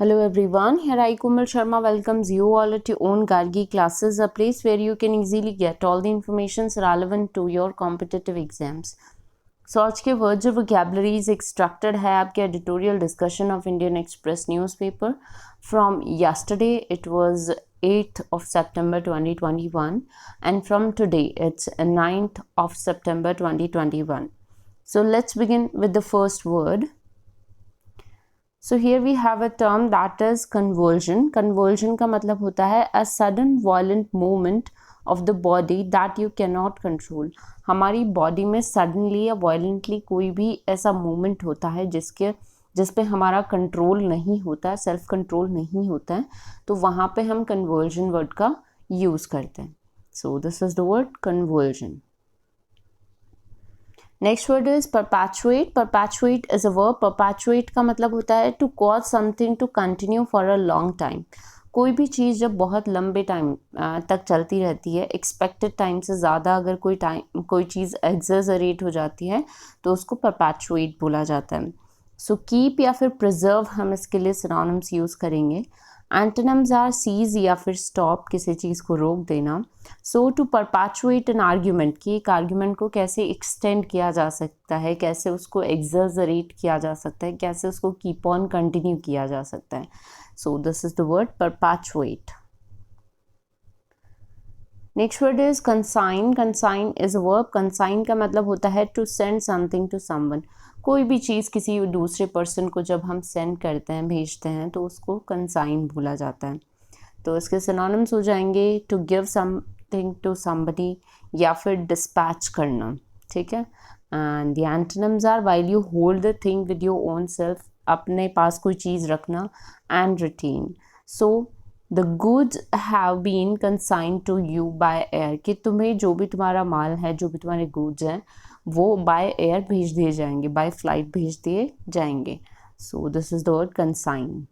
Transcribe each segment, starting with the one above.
Hello everyone, here I Komal Sharma welcomes you all at your own Gargi classes, a place where you can easily get all the information relevant to your competitive exams. So आज के words और vocabularies extracted है आपके editorial discussion of Indian express newspaper from yesterday it was 8th of September 2021 and from today it's 9th of September 2021. So let's begin with the first word. So here we have a term that is convulsion. Convulsion का मतलब होता है a sudden violent movement of the body that you cannot control. हमारी body में suddenly या violently कोई भी ऐसा मूवमेंट होता है जिस पे हमारा कंट्रोल नहीं होता है, सेल्फ कंट्रोल नहीं होता है, तो वहाँ पे हम कन्वर्जन वर्ड का यूज़ करते हैं. So this is the word conversion. Next word is perpetuate. Perpetuate is a verb. Perpetuate का मतलब होता है to cause something to continue for a long time. कोई भी चीज़ जब बहुत लंबे टाइम तक चलती रहती है, एक्सपेक्टेड टाइम से ज़्यादा अगर कोई चीज़ एक्सजरेट हो जाती है तो उसको परपैचुएट बोला जाता है. सो कीप या फिर प्रिजर्व हम इसके लिए सिनोनिम्स यूज़ करेंगे. एंटोनिम्स आर सीज या फिर स्टॉप, किसी चीज़ को रोक देना. सो टू परपैचुएट एन आर्ग्यूमेंट, कि एक आर्ग्यूमेंट को कैसे एक्सटेंड किया जा सकता है, कैसे उसको एक्सजरेट किया जा सकता है, कैसे उसको कीप ऑन कंटिन्यू किया जा सकता है. So this is the word perpetuate. Next word is consign. Consign is a verb. Consign का मतलब होता है to send something to someone. कोई भी चीज़ किसी दूसरे पर्सन को जब हम सेंड करते हैं, भेजते हैं, तो उसको कंसाइन बोला जाता है. तो इसके सिनोनिम्स हो जाएंगे to give something to somebody या फिर डिस्पैच करना. ठीक है. And the antonyms are while you hold the thing with your own self, अपने पास कोई चीज़ रखना, and retain. So the goods have been consign to you by air, कि तुम्हें जो भी तुम्हारा माल है, जो भी तुम्हारे गुड्स हैं, वो बाय एयर भेज दिए जाएंगे, बाय फ्लाइट भेज दिए जाएंगे. So this is the word consign.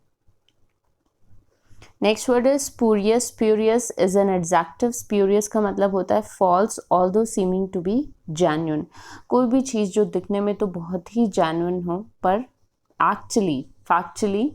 Next word is spurious. Spurious is an adjective. Spurious का मतलब होता है false although seeming to be genuine. कोई भी चीज़ जो दिखने में तो बहुत ही जेन्युइन हो पर एक्चुअली फैक्चुअली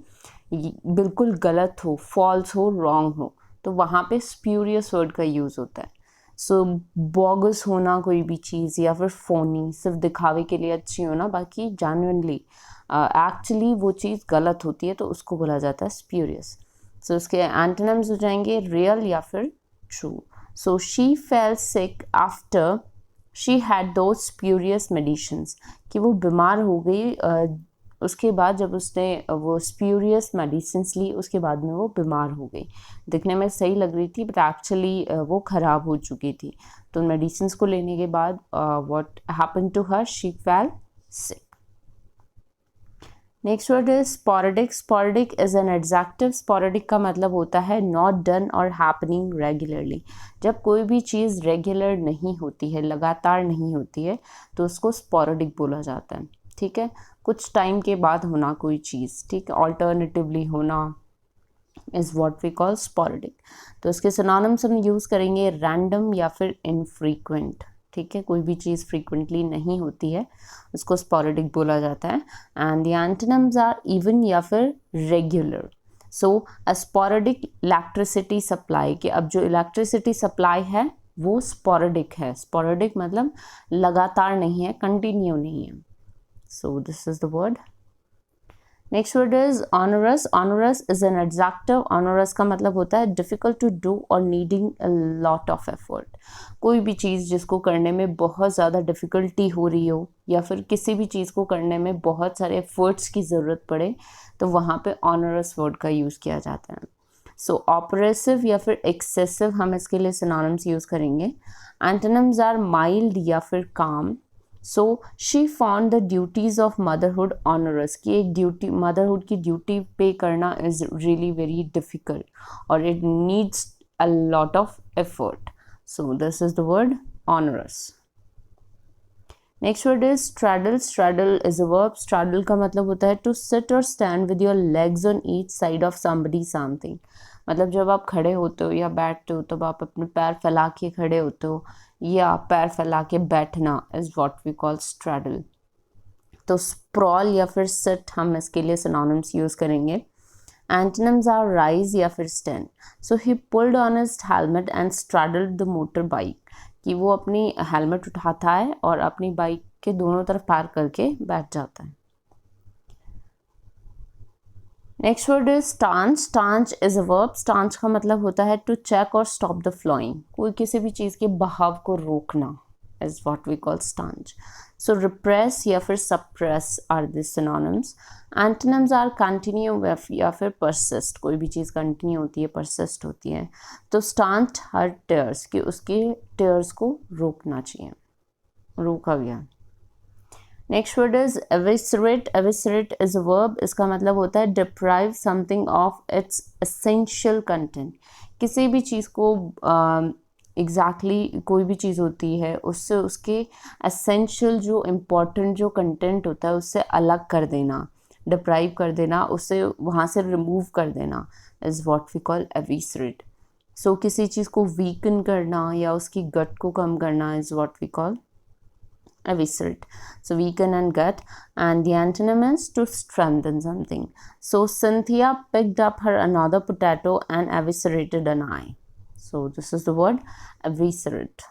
बिल्कुल गलत हो, फॉल्स हो, रॉन्ग हो, तो वहाँ पे स्प्यूरियस वर्ड का यूज़ होता है. सो बोगस होना कोई भी चीज़, या फिर फोनी, सिर्फ दिखावे के लिए अच्छी होना, बाकी जेन्युइनली एक्चुअली वो चीज़ गलत होती है, तो उसको बोला जाता है स्प्यूरियस. सो उसके एंटोनिम्स हो जाएंगे रियल या फिर true. So she fell sick after she had those spurious medicines, कि वो बीमार हो गई उसके बाद जब उसने वो स्प्यूरियस मेडिसिन्स ली, उसके बाद में वो बीमार हो गई. दिखने में सही लग रही थी बट एक्चुअली वो ख़राब हो चुकी थी. तो मेडिसिन्स को लेने के बाद what happened to her, she fell sick. Next word is sporadic. Sporadic is an adjective. Sporadic का मतलब होता है नॉट डन और हैपनिंग रेगुलरली. जब कोई भी चीज़ रेगुलर नहीं होती है, लगातार नहीं होती है, तो उसको स्पोरेडिक बोला जाता है. ठीक है. कुछ टाइम के बाद होना कोई चीज़, ठीक है, ऑल्टरनेटिवली होना is what we call sporadic. तो इसके सिनोनिम्स हम यूज़ करेंगे रैंडम या फिर इनफ्रीक्वेंट. ठीक है. कोई भी चीज़ फ्रीक्वेंटली नहीं होती है, उसको स्पोरेडिक बोला जाता है. And the antonyms are even या फिर regular. So a sporadic electricity supply, कि अब जो इलेक्ट्रिसिटी सप्लाई है वो स्पोरेडिक है. स्पोरेडिक मतलब लगातार नहीं है, कंटिन्यू नहीं है. So this is the word. Next word is onerous. Onerous is an adjective. Onerous का मतलब होता है difficult to do or needing a lot of effort. कोई भी चीज़ जिसको करने में बहुत ज़्यादा डिफ़िकल्टी हो रही हो, या फिर किसी भी चीज़ को करने में बहुत सारे एफर्ट्स की ज़रूरत पड़े, तो वहाँ पे onerous वर्ड का यूज़ किया जाता है. सो ऑपरेसिव या फिर एक्सेसिव हम इसके लिए सिनोनिम्स यूज़ करेंगे. एंटोनिम्स आर माइल्ड या फिर काम. So she found the duties of motherhood onerous, कि एक ड्यूटी, मदरहुड की ड्यूटी पे करना इज़ रियली वेरी डिफ़िकल्ट और it needs a lot of effort. So this is the word onerous. Next word is straddle. Straddle is a verb. Straddle का मतलब होता है टू सिट और stand with your legs on each side of somebody something. मतलब जब आप खड़े होते हो या बैठते हो, तब आप अपने पैर फैला के खड़े होते हो, या पैर फैला के बैठना is what we call straddle. तो स्प्रॉल या फिर सिट हम इसके लिए सिनोनिम्स यूज़ करेंगे. एंटोनिम्स आर राइज या फिर stand. So he pulled on his helmet and straddled the motorbike, कि वो अपनी हेलमेट उठाता है और अपनी बाइक के दोनों तरफ पार करके बैठ जाता है. Next word is staunch. Staunch is a verb. Staunch का मतलब होता है टू चेक और स्टॉप द फ्लोइंग, कोई किसी भी चीज़ के बहाव को रोकना is what we call staunch. So repress या फिर suppress are the synonyms. Antonyms are continue या फिर परसिस्ट, कोई भी चीज़ कंटिन्यू होती है, परसिस्ट होती है. तो स्टांच हर टेयर्स, कि उसके टेयर्स को रोकना चाहिए, रोका गया. Next word is eviscerate. eviscerate is a verb. इसका मतलब होता है deprive something of its essential content. किसी भी चीज़ को एग्जैक्टली कोई भी चीज़ होती है उससे उसके एसेंशियल जो इम्पोर्टेंट जो कंटेंट होता है उससे अलग कर देना, डिप्राइव कर देना, उससे वहाँ से रिमूव कर देना is what we call eviscerate. So किसी चीज़ को वीकन करना या उसकी गट को कम करना is what we call eviscerate. So weaken and gut, and the antonym is to strengthen something. So Cynthia picked up her another potato and eviscerated an eye. So this is the word eviscerate.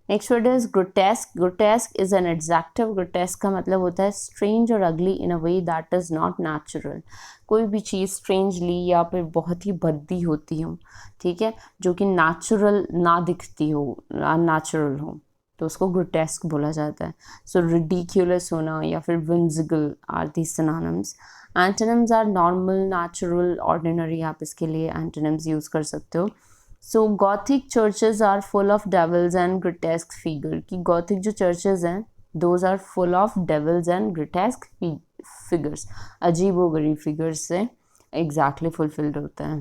Next word is grotesque. Grotesque is an adjective. Grotesque का मतलब होता है strange or ugly in a way that is not natural. कोई भी चीज़ strangely या फिर बहुत ही भद्दी होती हो, ठीक है, जो कि natural ना दिखती हो, unnatural हो, तो उसको ग्रोटेस्क बोला जाता है. सो रिडिक्यूलस होना या फिर whimsical are the synonyms. Antonyms are normal, natural, ordinary. आप इसके लिए एंटोनिम्स यूज़ कर सकते हो. So gothic churches are full of devils and grotesque figure, कि गॉथिक जो चर्चेज हैं those are full of devils and grotesque figures, अजीबोगरीब फिगर्स से एग्जैक्टली फुलफिल्ड होता है.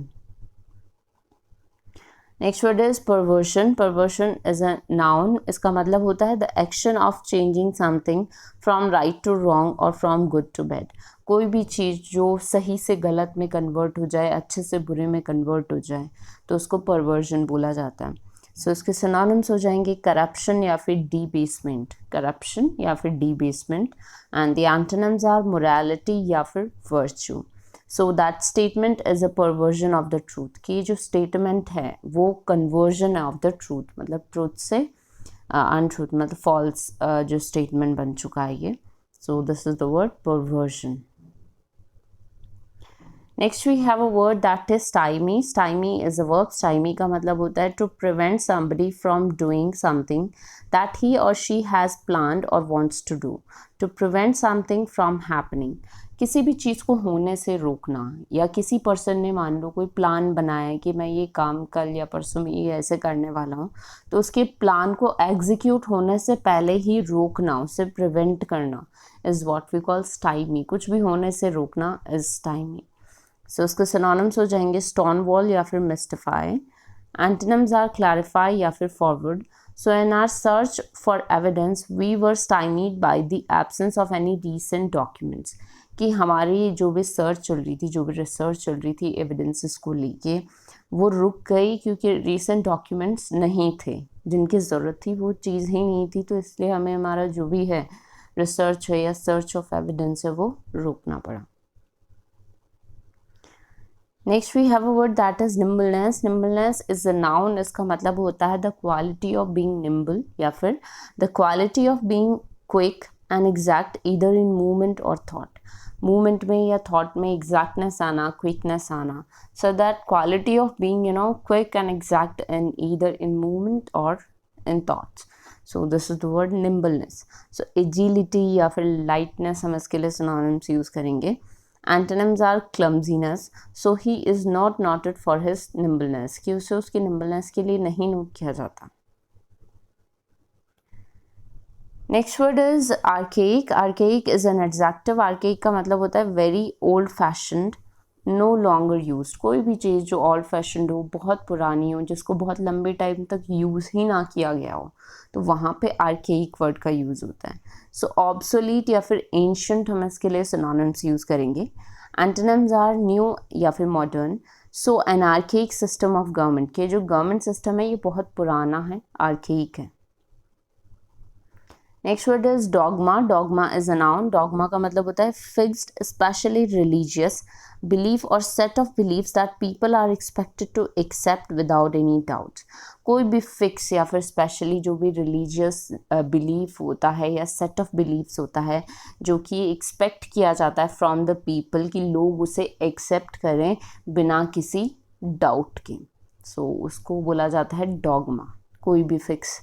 Next word is perversion. Perversion is a noun. इसका मतलब होता है the action of changing something from right to wrong और फ्रॉम गुड टू बैड. कोई भी चीज़ जो सही से गलत में कन्वर्ट हो जाए, अच्छे से बुरे में कन्वर्ट हो जाए, तो उसको परवर्जन बोला जाता है. सो इसके सिनोनिम्स हो जाएंगे करप्शन या फिर डीबेसमेंट. करप्शन या फिर debasement. And the antonyms are morality या फिर virtue. So that statement is a perversion of the truth, कि जो स्टेटमेंट है वो कन्वर्जन है ऑफ द ट्रूथ, मतलब ट्रूथ से अनट्रूथ, मतलब फॉल्स जो स्टेटमेंट बन चुका है ये. So this is the word perversion. Next we have a word that is stymie. Stymie is a verb. Stymie का मतलब होता है to prevent somebody from doing something that he और शी हैज़ प्लान्ड और wants to do. To prevent something from happening, किसी भी चीज़ को होने से रोकना. या किसी पर्सन ने मान लो कोई प्लान बनाया है कि मैं ये काम कल या परसों में ये ऐसे करने वाला हूँ, तो उसके प्लान को एग्जीक्यूट होने से पहले ही रोकना, उसे प्रिवेंट करना is what we call stymie. कुछ भी होने से रोकना इज़ स्टाइमी. सो उसके सिनोनिम्स हो जाएंगे स्टोन वॉल या फिर मिस्टिफाई. एंटोनिम्स आर क्लैरिफाई या फिर forward. So in our search for evidence, we were stymied by the absence of any recent documents. कि हमारी जो भी सर्च चल रही थी, जो भी रिसर्च चल रही थी एविडेंसेस को लेके, वो रुक गई क्योंकि रीसेंट डॉक्यूमेंट्स नहीं थे, जिनकी ज़रूरत थी वो चीज़ ही नहीं थी. तो इसलिए हमें हमारा जो भी है रिसर्च है या सर्च ऑफ एविडेंस है वो रोकना पड़ा. Next we have a word that is nimbleness. Nimbleness is a noun. इसका मतलब होता है the quality of being nimble या फिर the quality of being quick and exact either in movement और थॉट. मूवमेंट में या थॉट में एग्जैक्टनेस आना, क्विकनेस आना. So that quality of being quick and exact in either in movement और in thoughts. So this is the word nimbleness. So agility या फिर lightness हम इसके लिए सिनोनिम्स यूज़ करेंगे. Antonyms are clumsiness. So he is not noted for his nimbleness, कि उसे उसकी nimbleness के लिए नहीं नोट किया जाता. Next word is archaic. Archaic is an adjective. Archaic का मतलब होता है very old fashioned, no longer used. कोई भी चीज़ जो old fashioned हो, बहुत पुरानी हो, जिसको बहुत लंबे टाइम तक यूज़ ही ना किया गया हो, तो वहाँ पे archaic वर्ड का यूज़ होता है. सो obsolete या फिर ancient हम इसके लिए synonyms यूज़ करेंगे. Antonyms are new या फिर modern. So an archaic system of government, के जो गवर्नमेंट सिस्टम है ये बहुत पुराना है, archaic है. Next word is dogma. Dogma is a noun. Dogma का मतलब होता है फिक्स्ड, स्पेशली रिलीजियस बिलीफ और set of beliefs that people are expected to accept without any doubt. कोई भी फिक्स या फिर स्पेशली जो भी रिलीजियस बिलीफ होता है या सेट ऑफ बिलीव्स होता है जो कि एक्सपेक्ट किया जाता है फ्रॉम द पीपल कि लोग उसे एक्सेप्ट करें बिना किसी डाउट के. सो उसको बोला जाता है डॉगमा. कोई भी फिक्स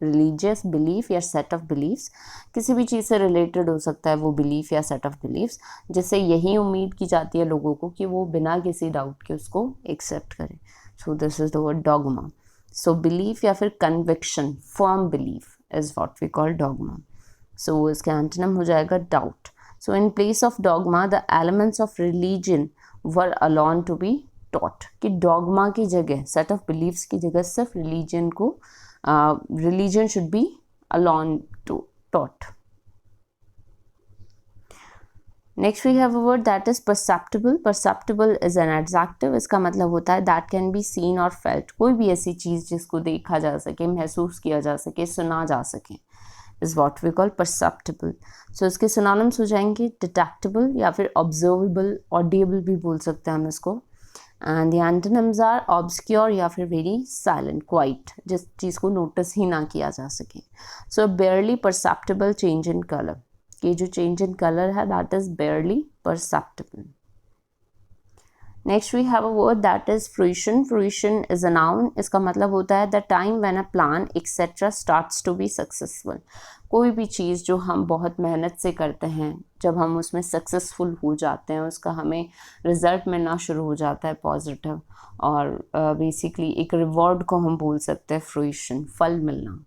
रिलीजियस बिलीफ या सेट ऑफ बिलीव्स, किसी भी चीज़ से रिलेटेड हो सकता है वो बिलीफ या सेट ऑफ बिलीव्स, जिससे यही उम्मीद की जाती है लोगों को कि वो बिना किसी डाउट के उसको एक्सेप्ट करें. So this is the word dogma. So belief या फिर conviction, firm belief is what we call dogma. So इसका एंटोनिम हो जाएगा doubt. So in place of dogma the elements of religion were alone to be taught. कि dogma की जगह, set of beliefs की जगह सिर्फ रिलीजन को religion should be alone to taught. Next we have a word that is perceptible. Perceptible is an adjective. इसका मतलब होता है that can be seen or felt. कोई भी ऐसी चीज़ जिसको देखा जा सके, महसूस किया जा सके, सुना जा सके is what we call perceptible. So इसके synonyms हो जाएंगे detectable या फिर observable, audible भी बोल सकते हैं हम इसको. And the antonyms are obscure या फिर वेरी साइलेंट, क्वाइट, जिस चीज़ को नोटिस ही ना किया जा सके. So barely perceptible change in colour. ये जो चेंज इन कलर है that is barely perceptible. Next we have a word that is fruition. Fruition is a noun. इसका मतलब होता है the time when a plan etcetera starts to be successful. कोई भी चीज़ जो हम बहुत मेहनत से करते हैं, जब हम उसमें सक्सेसफुल हो जाते हैं, उसका हमें रिजल्ट मिलना शुरू हो जाता है पॉजिटिव, और बेसिकली एक रिवॉर्ड को हम बोल सकते हैं फ्रूइशन, फल मिलना.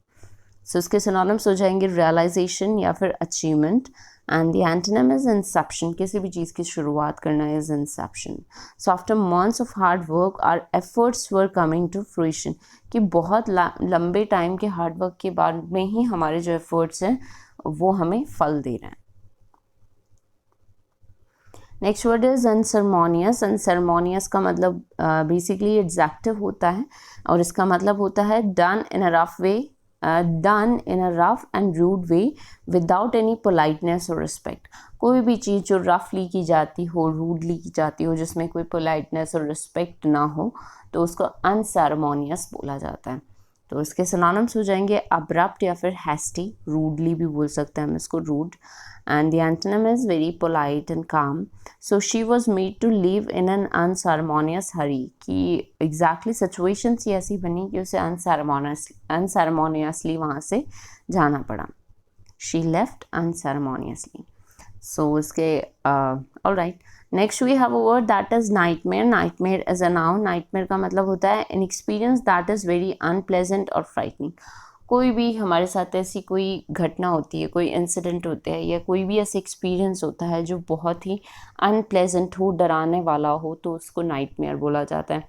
सो इसके सिनोनिम्स हो जाएंगे रियलाइजेशन या फिर achievement. And the antonym is inception. किसी भी चीज़ की शुरुआत करना is inception. So after months of hard work our efforts were coming to fruition. कि बहुत लंबे टाइम के हार्ड वर्क के बाद में ही हमारे जो एफर्ट्स हैं वो हमें फल दे रहे हैं. Next word is unceremonious. Unceremonious का मतलब बेसिकली एडजेक्टिव होता है और इसका मतलब होता है done in a rough way, done in a rough and rude way without any politeness or respect. कोई भी चीज़ जो रफली की जाती हो, रूडली की जाती हो, जिसमें कोई पोलाइटनेस और रिस्पेक्ट ना हो, तो उसको अनसेरेमोनियस बोला जाता है. तो इसके सिनोनिम्स हो जाएंगे अब्रप्ट या फिर हैस्टी. रूडली भी बोल सकते हैं हम इसको, rude. and the antonym is very polite and calm. So she was made to live in an unceremonious hurry. कि exactly situations ही ऐसी बनी कि उसे unceremoniously वहाँ से जाना पड़ा. She left unceremoniously. So इसके all right. Next we have a word that is nightmare. Nightmare is a noun. Nightmare का मतलब होता है an experience that is very unpleasant or frightening. कोई भी हमारे साथ ऐसी कोई घटना होती है, कोई इंसिडेंट होता है या कोई भी ऐसा एक्सपीरियंस होता है जो बहुत ही अनप्लेजेंट हो, डराने वाला हो, तो उसको नाइटमेयर बोला जाता है.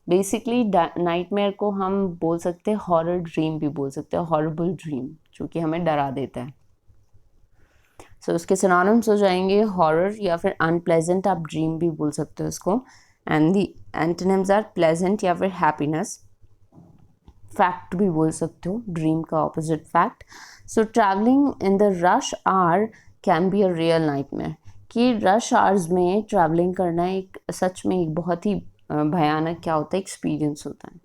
बेसिकली नाइटमेयर को हम बोल सकते हैं हॉरर ड्रीम भी बोल सकते हैं, हॉरिबल ड्रीम, जो कि हमें डरा देता है. सो उसके सिनोनिम्स हो जाएंगे हॉरर या फिर अनप्लेजेंट, आप ड्रीम भी बोल सकते हो उसको. And the antonyms are pleasant या फिर हैप्पीनेस. फैक्ट भी बोल सकते हो, ड्रीम का opposite fact. So travelling in the rush hour can be a real nightmare. कि रश आवर्स में ट्रैवलिंग करना एक सच में एक बहुत ही भयानक क्या होता है, एक्सपीरियंस होता है.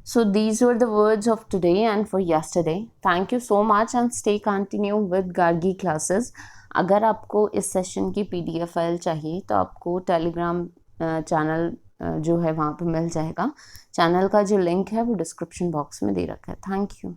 So these were the words of today and for yesterday. Thank you so much and stay continue with Gargi classes. अगर आपको इस सेशन की PDF फाइल चाहिए तो आपको टेलीग्राम चैनल जो है वहाँ पे मिल जाएगा. चैनल का जो लिंक है वो डिस्क्रिप्शन बॉक्स में दे रखा है. Thank you.